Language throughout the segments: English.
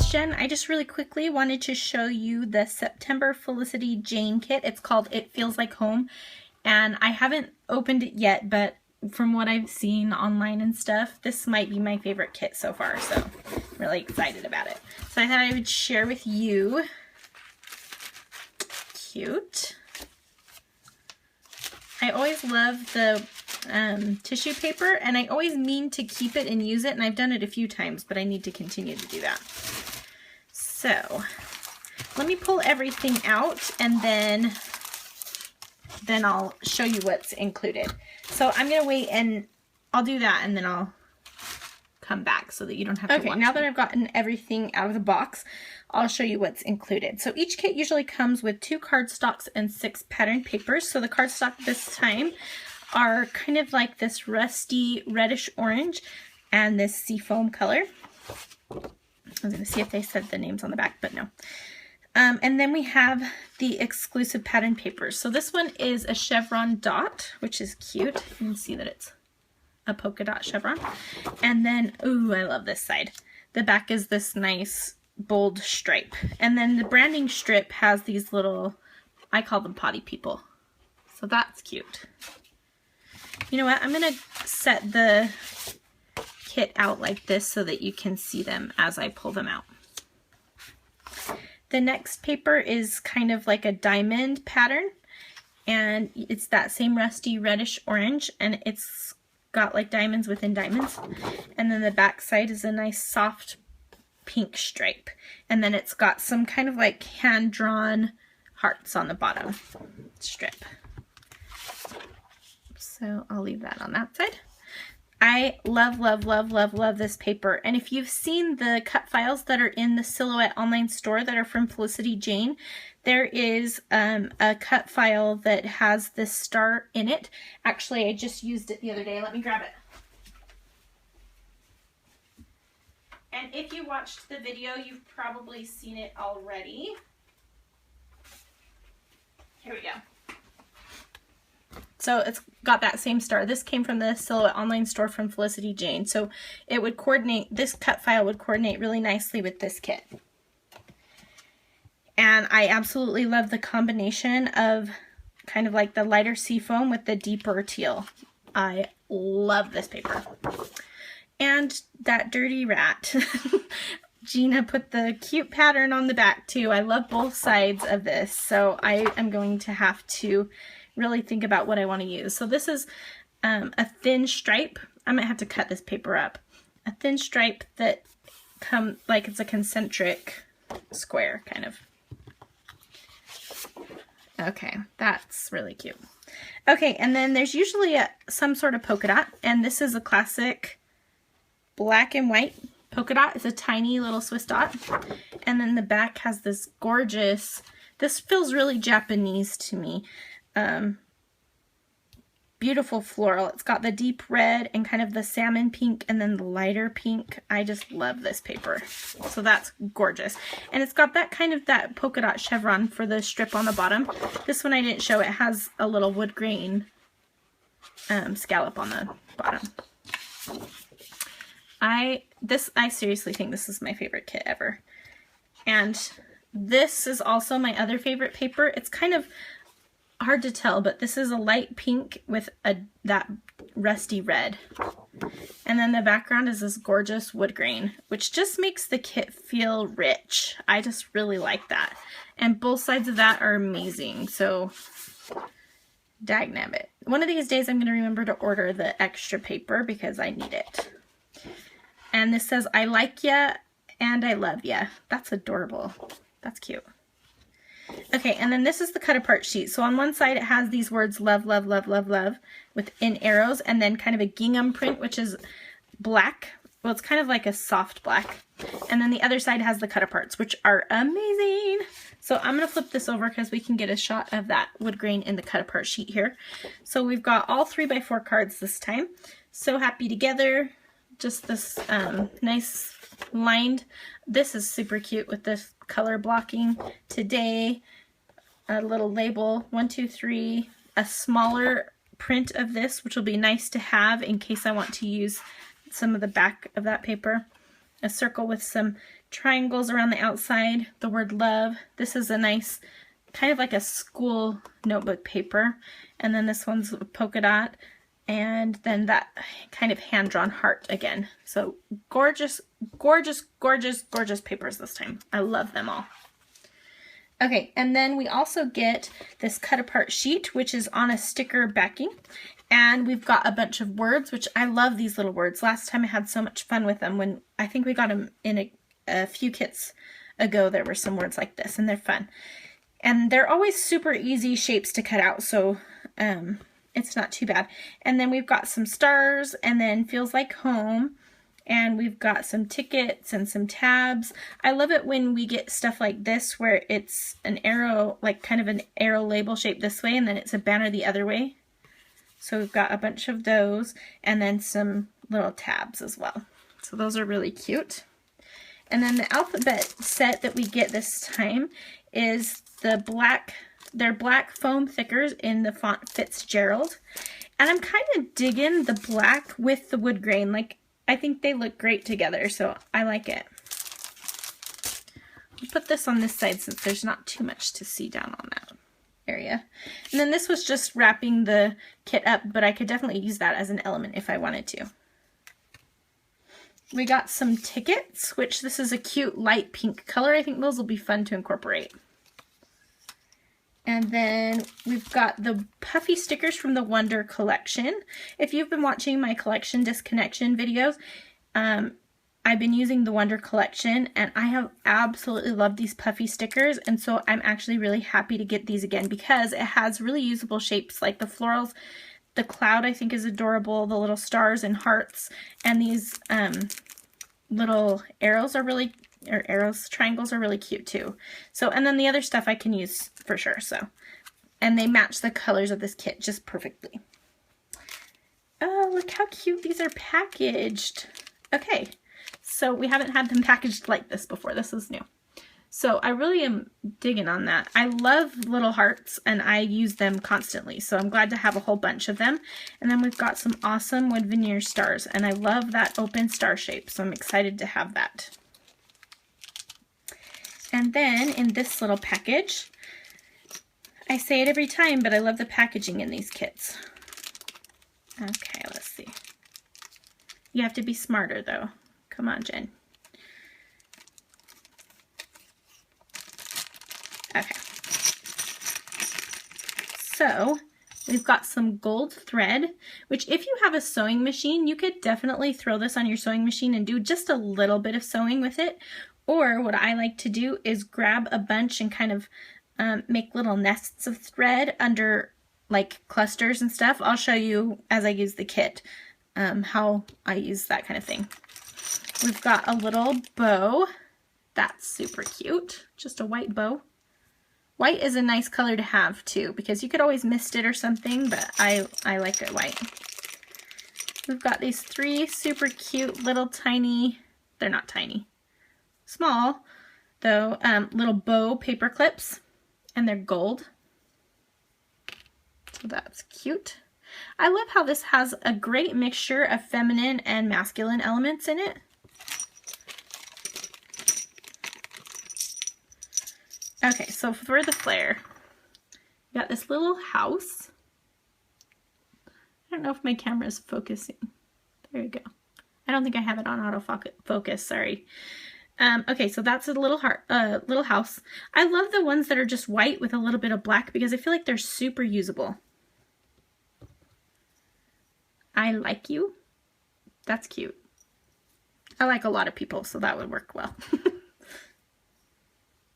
it's Jen. I just really quickly wanted to show you the September Felicity Jane kit. It's called It Feels Like Home, and I haven't opened it yet, but from what I've seen online and stuff, this might be my favorite kit so far, so I'm really excited about it. So I thought I would share with you. Cute. I always love the tissue paper, and I always mean to keep it and use it, and I've done it a few times, but I need to continue to do that. So let me pull everything out, and then I'll show you what's included. So I'm gonna wait, and I'll do that, and then I'll come back so that you don't have to watch. Okay, now that I've gotten everything out of the box, I'll show you what's included. So each kit usually comes with 2 cardstocks and 6 pattern papers. So the cardstock this time are kind of like this rusty reddish orange and this seafoam color. I was going to see if they said the names on the back, but no. And then we have the exclusive pattern papers. So this one is a chevron dot, which is cute. You can see that it's a polka dot chevron. And then, ooh, I love this side. The back is this nice bold stripe. And then the branding strip has these little, I call them potty people. So that's cute. You know what? I'm going to set the kit out like this so that you can see them as I pull them out. The next paper is kind of like a diamond pattern, and it's that same rusty reddish orange, and it's got like diamonds within diamonds. And then the back side is a nice soft pink stripe, and then it's got some kind of like hand-drawn hearts on the bottom strip. So I'll leave that on that side. I love, love, love, love, love this paper. And if you've seen the cut files that are in the Silhouette online store that are from Felicity Jane, there is a cut file that has this star in it. Actually, I just used it the other day. Let me grab it. And if you watched the video, you've probably seen it already. Here we go. So it's got that same star. This came from the Silhouette online store from Felicity Jane. So it would coordinate, this cut file would coordinate really nicely with this kit. And I absolutely love the combination of kind of like the lighter seafoam with the deeper teal. I love this paper. And that dirty rat. Gina put the cute pattern on the back too. I love both sides of this. So I am going to have to really think about what I want to use. So this is a thin stripe. I might have to cut this paper up. A thin stripe that like it's a concentric square kind of. Okay, that's really cute. Okay, and then there's usually some sort of polka dot, and this is a classic black and white polka dot. It's a tiny little Swiss dot. And then the back has this gorgeous, this feels really Japanese to me. Beautiful floral. It's got the deep red and kind of the salmon pink and then the lighter pink. I just love this paper. So that's gorgeous. And it's got that kind of that polka dot chevron for the strip on the bottom. This one I didn't show. It has a little wood grain scallop on the bottom. I seriously think this is my favorite kit ever. And this is also my other favorite paper. It's kind of hard to tell, but this is a light pink with that rusty red. And then the background is this gorgeous wood grain, which just makes the kit feel rich. I just really like that. And both sides of that are amazing. So, dagnabbit. One of these days I'm going to remember to order the extra paper because I need it. And this says, I like ya and I love ya. That's adorable. That's cute. Okay, and then this is the cut apart sheet. So on one side it has these words love, love, love, love, love within arrows, and then kind of a gingham print, which is black. Well, it's kind of like a soft black. And then the other side has the cut aparts, which are amazing. So I'm going to flip this over because we can get a shot of that wood grain in the cut apart sheet here. So we've got all 3x4 cards this time. So Happy Together, just this nice lined. This is super cute with this color blocking. Today, a little label, 1, 2, 3, a smaller print of this, which will be nice to have in case I want to use some of the back of that paper. A circle with some triangles around the outside, the word love. This is a nice, kind of like a school notebook paper. And then this one's a polka dot. And then that kind of hand-drawn heart again. So gorgeous, gorgeous, gorgeous, gorgeous papers this time. I love them all. Okay, and then we also get this cut-apart sheet, which is on a sticker backing. And we've got a bunch of words, which I love these little words. Last time I had so much fun with them when I think we got them in a few kits ago. There were some words like this, and they're fun. And they're always super easy shapes to cut out, so it's not too bad. And then we've got some stars, and then feels like home. And we've got some tickets and some tabs. I love it when we get stuff like this where it's an arrow, like kind of an arrow label shape this way, and then it's a banner the other way. So we've got a bunch of those, and then some little tabs as well. So those are really cute. And then the alphabet set that we get this time is the black, they're black foam thickers in the font Fitzgerald. And I'm kind of digging the black with the wood grain. Like, I think they look great together, so I like it. I'll put this on this side since there's not too much to see down on that area. And then this was just wrapping the kit up, but I could definitely use that as an element if I wanted to. We got some tickets, which this is a cute light pink color. I think those will be fun to incorporate. And then we've got the puffy stickers from the Wonder collection. If you've been watching my collection disconnection videos, I've been using the Wonder collection, and I have absolutely loved these puffy stickers, and so I'm actually really happy to get these again because it has really usable shapes like the florals. The cloud I think is adorable, the little stars and hearts, and these little arrows are really, or arrows, triangles are really cute too. So, and then the other stuff I can use for sure, so. And they match the colors of this kit just perfectly. Oh, look how cute these are packaged. Okay. So we haven't had them packaged like this before. This is new. So I really am digging on that. I love little hearts and I use them constantly. So I'm glad to have a whole bunch of them. And then we've got some awesome wood veneer stars. And I love that open star shape. So I'm excited to have that. And then in this little package, I say it every time, but I love the packaging in these kits. Okay, let's see. You have to be smarter though. Come on, Jen. Okay. So we've got some gold thread, which if you have a sewing machine, you could definitely throw this on your sewing machine and do just a little bit of sewing with it. Or what I like to do is grab a bunch and kind of make little nests of thread under like clusters and stuff. I'll show you as I use the kit how I use that kind of thing. We've got a little bow. That's super cute. Just a white bow. White is a nice color to have too, because you could always mist it or something, but I like it white. We've got these three super cute little tiny, they're not tiny, small though, little bow paper clips, and they're gold. So that's cute. I love how this has a great mixture of feminine and masculine elements in it. Okay, so for the flare, we got this little house. I don't know if my camera is focusing. There we go. I don't think I have it on autofocus, sorry. Okay, so that's a little little house. I love the ones that are just white with a little bit of black because I feel like they're super usable. I like you. That's cute. I like a lot of people, so that would work well.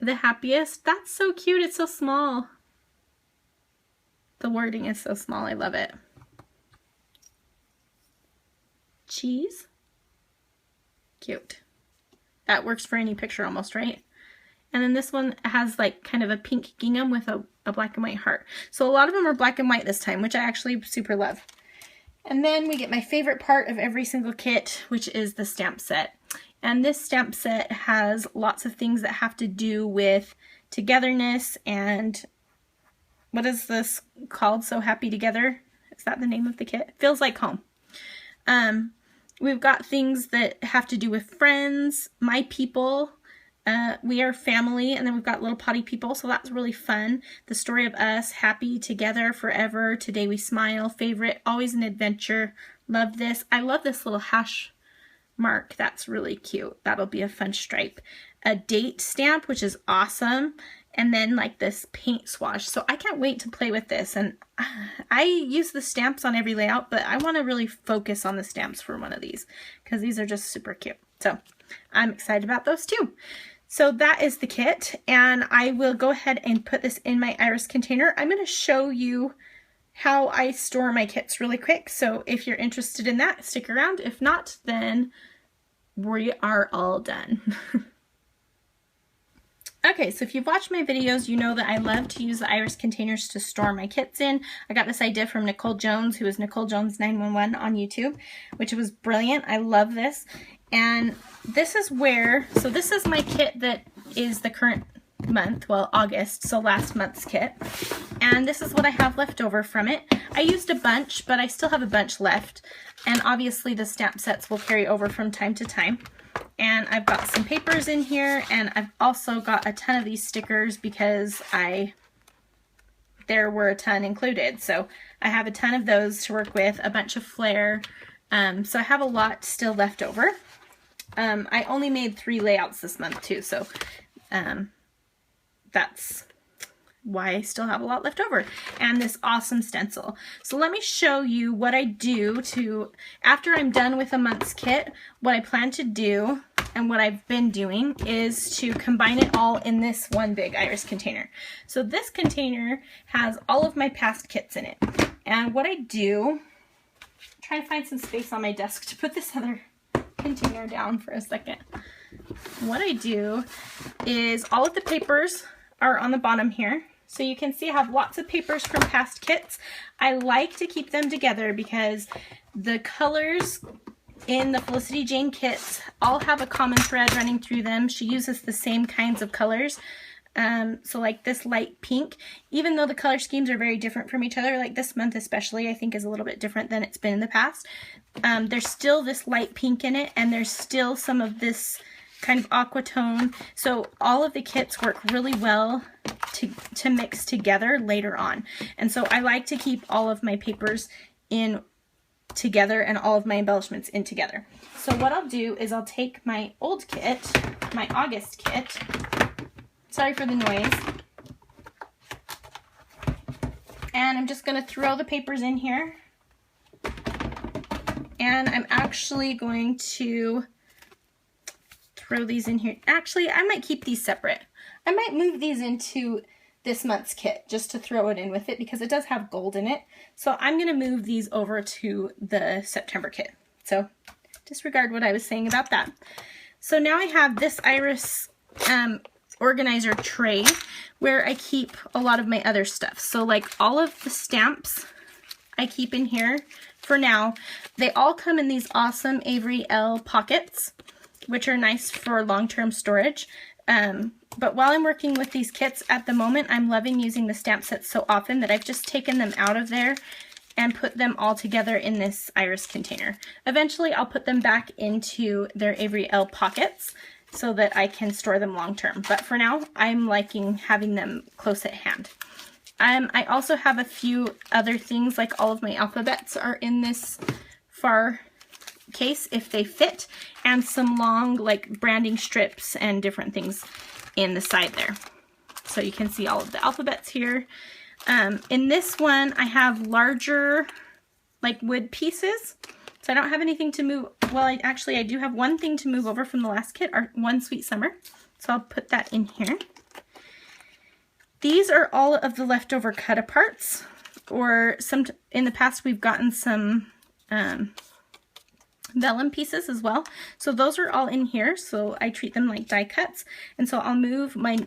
The happiest. That's so cute. It's so small. The wording is so small. I love it. Cheese. Cute. That works for any picture almost, right? And then this one has like kind of a pink gingham with a black and white heart. So a lot of them are black and white this time, which I actually super love. And then we get my favorite part of every single kit, which is the stamp set. And this stamp set has lots of things that have to do with togetherness and what is this called? So Happy Together? Is that the name of the kit? Feels like home. We've got things that have to do with friends, my people, We Are Family, and then we've got Little Potty People, so that's really fun. The Story of Us, Happy Together Forever, Today We Smile, Favorite, Always an Adventure. Love this. I love this little hash mark. That's really cute. That'll be a fun stripe. A date stamp, which is awesome. And then like this paint swatch. So I can't wait to play with this. And I use the stamps on every layout, but I want to really focus on the stamps for one of these because these are just super cute. So I'm excited about those too. So that is the kit, and I will go ahead and put this in my iris container. I'm going to show you how I store my kits really quick. So if you're interested in that, stick around. If not, then we are all done. Okay, so if you've watched my videos, you know that I love to use the iris containers to store my kits in. I got this idea from Nicole Jones, who is Nicole Jones 911 on YouTube, which was brilliant. I love this. And this is where, so this is my kit that is the current month, well, August, so last month's kit. And this is what I have left over from it. I used a bunch, but I still have a bunch left. And obviously the stamp sets will carry over from time to time. And I've got some papers in here, and I've also got a ton of these stickers because there were a ton included. So I have a ton of those to work with, a bunch of flair. So I have a lot still left over. I only made 3 layouts this month too, so that's why I still have a lot left over, and this awesome stencil. So let me show you what I do to, after I'm done with a month's kit, what I plan to do and what I've been doing is to combine it all in this one big iris container. So this container has all of my past kits in it, and what I do, I'm trying to find some space on my desk to put this other container down for a second. What I do is all of the papers are on the bottom here. So you can see I have lots of papers from past kits. I like to keep them together because the colors in the Felicity Jane kits all have a common thread running through them. She uses the same kinds of colors. So like this light pink, even though the color schemes are very different from each other, like this month especially I think is a little bit different than it's been in the past. There's still this light pink in it, and there's still some of this kind of aqua tone. So all of the kits work really well to mix together later on. And so I like to keep all of my papers in together and all of my embellishments in together. So what I'll do is I'll take my old kit, my August kit, sorry for the noise, and I'm just going to throw the papers in here. And I'm actually going to throw these in here. Actually, I might keep these separate. I might move these into this month's kit just to throw it in with it because it does have gold in it. So I'm going to move these over to the September kit. So disregard what I was saying about that. So now I have this iris organizer tray where I keep a lot of my other stuff. So like all of the stamps I keep in here for now. They all come in these awesome Avery L pockets, which are nice for long-term storage. But while I'm working with these kits at the moment, I'm loving using the stamp sets so often that I've just taken them out of there and put them all together in this iris container. Eventually I'll put them back into their Avery L pockets so that I can store them long term. But for now, I'm liking having them close at hand. I also have a few other things, like all of my alphabets are in this far case if they fit, and some long like branding strips and different things in the side there. So you can see all of the alphabets here. In this one, I have larger like wood pieces. So I don't have anything to move. Well, I do have one thing to move over from the last kit, or One Sweet Summer. So I'll put that in here. These are all of the leftover cut-aparts, or in the past we've gotten some vellum pieces as well. So those are all in here, so I treat them like die cuts. And so I'll move my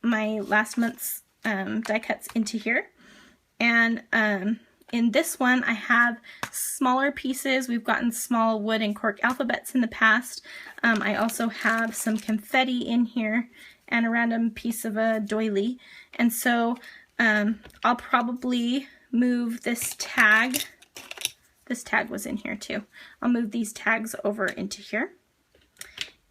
last month's die cuts into here. And in this one, I have smaller pieces. We've gotten small wood and cork alphabets in the past. I also have some confetti in here and a random piece of a doily. And so I'll probably move this tag. This tag was in here too. I'll move these tags over into here.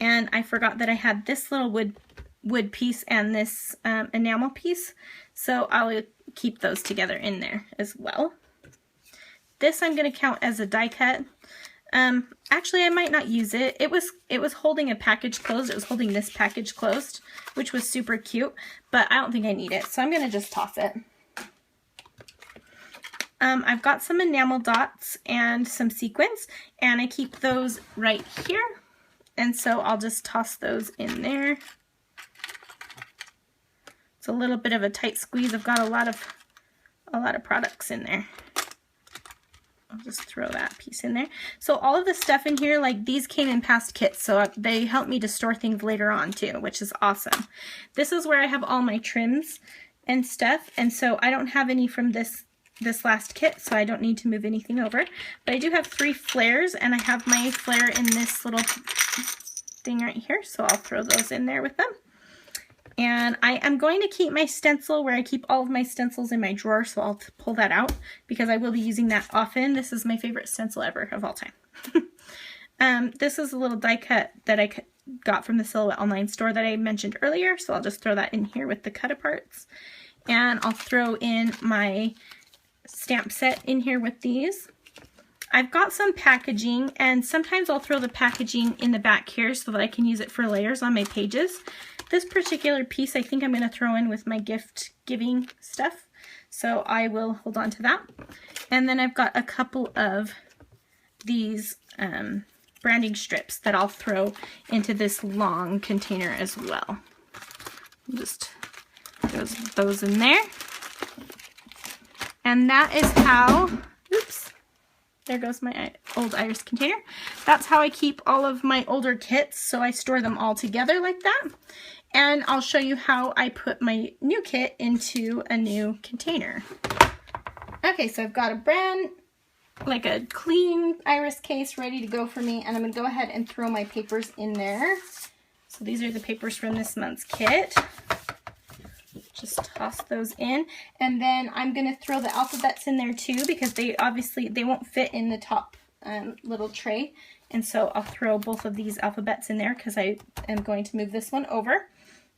and I forgot that I had this little wood piece and this enamel piece, so I'll keep those together in there as well. This I'm going to count as a die cut. Actually, I might not use it. It was holding a package closed. It was holding this package closed, which was super cute, but I don't think I need it, so I'm going to just toss it. I've got some enamel dots and some sequins, and I keep those right here, and so I'll just toss those in there. It's a little bit of a tight squeeze. I've got a lot of products in there. I'll just throw that piece in there. So all of the stuff in here, like these came in past kits, so they help me to store things later on too, which is awesome. This is where I have all my trims and stuff, and so I don't have any from this last kit, so I don't need to move anything over. But I do have 3 flares, and I have my flare in this little thing right here, so I'll throw those in there with them. And I am going to keep my stencil where I keep all of my stencils in my drawer, so I'll pull that out because I will be using that often. This is my favorite stencil ever of all time. This is a little die cut that I got from the Silhouette online store that I mentioned earlier, so I'll just throw that in here with the cut-aparts. And I'll throw in my stamp set in here with these. I've got some packaging, and sometimes I'll throw the packaging in the back here so that I can use it for layers on my pages. This particular piece I think I'm going to throw in with my gift giving stuff, so I will hold on to that. And then I've got a couple of these branding strips that I'll throw into this long container as well. Just throw those in there. And that is how, oops, there goes my old iris container. That's how I keep all of my older kits, so I store them all together like that. And I'll show you how I put my new kit into a new container. Okay, so I've got a clean iris case ready to go for me, and I'm gonna go ahead and throw my papers in there. So these are the papers from this month's kit. Just toss those in, and then I'm going to throw the alphabets in there too, because they won't fit in the top little tray, and so I'll throw both of these alphabets in there because I am going to move this one over.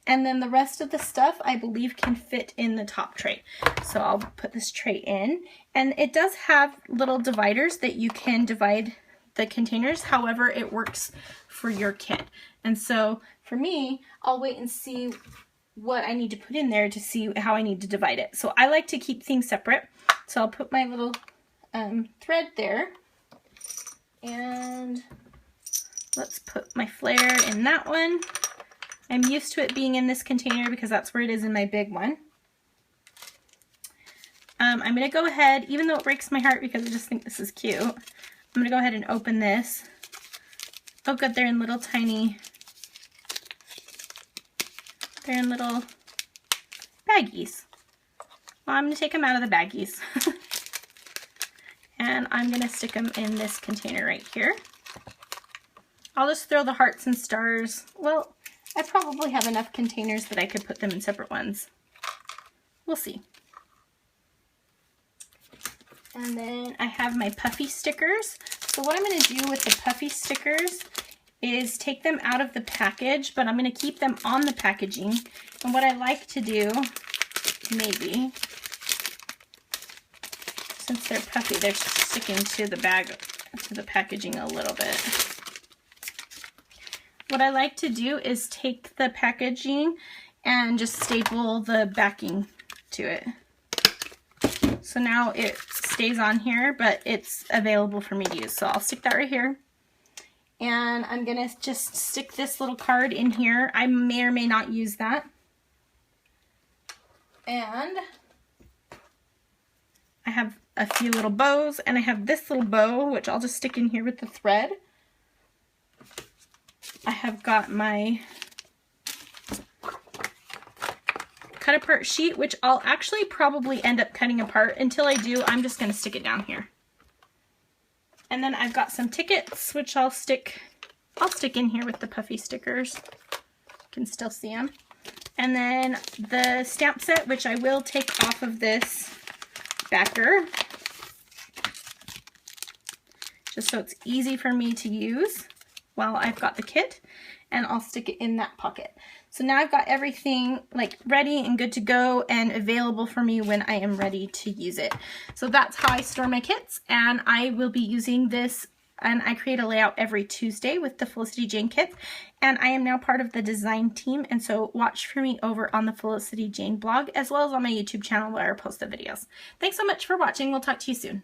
And then the rest of the stuff I believe can fit in the top tray, so I'll put this tray in. And it does have little dividers that you can divide the containers however it works for your kit. And so for me, I'll wait and see what I need to put in there to see how I need to divide it. So I like to keep things separate. So I'll put my little thread there, and let's put my flare in that one. I'm used to it being in this container because that's where it is in my big one. I'm going to go ahead, even though it breaks my heart because I just think this is cute, I'm going to go ahead and open this. Oh good, they're in little tiny, they're in little baggies. Well, I'm going to take them out of the baggies. And I'm going to stick them in this container right here. I'll just throw the hearts and stars. Well, I probably have enough containers that I could put them in separate ones. We'll see. And then I have my puffy stickers. So what I'm going to do with the puffy stickers is take them out of the package, but I'm going to keep them on the packaging. And what I like to do, maybe, since they're puffy, they're sticking to the bag, to the packaging a little bit. What I like to do is take the packaging and just staple the backing to it. So now it stays on here, but it's available for me to use. So I'll stick that right here. And I'm gonna just stick this little card in here. I may or may not use that. And I have a few little bows, and I have this little bow, which I'll just stick in here with the thread. I have got my cut apart sheet, which I'll actually probably end up cutting apart. Until I do, I'm just going to stick it down here. And then I've got some tickets, which I'll stick in here with the puffy stickers. You can still see them. And then the stamp set, which I will take off of this backer, just so it's easy for me to use. while I've got the kit, and I'll stick it in that pocket. So now I've got everything like ready and good to go and available for me when I am ready to use it. So that's how I store my kits, and I will be using this, and I create a layout every Tuesday with the Felicity Jane kits, and I am now part of the design team, and so watch for me over on the Felicity Jane blog as well as on my YouTube channel where I post the videos. Thanks so much for watching. We'll talk to you soon.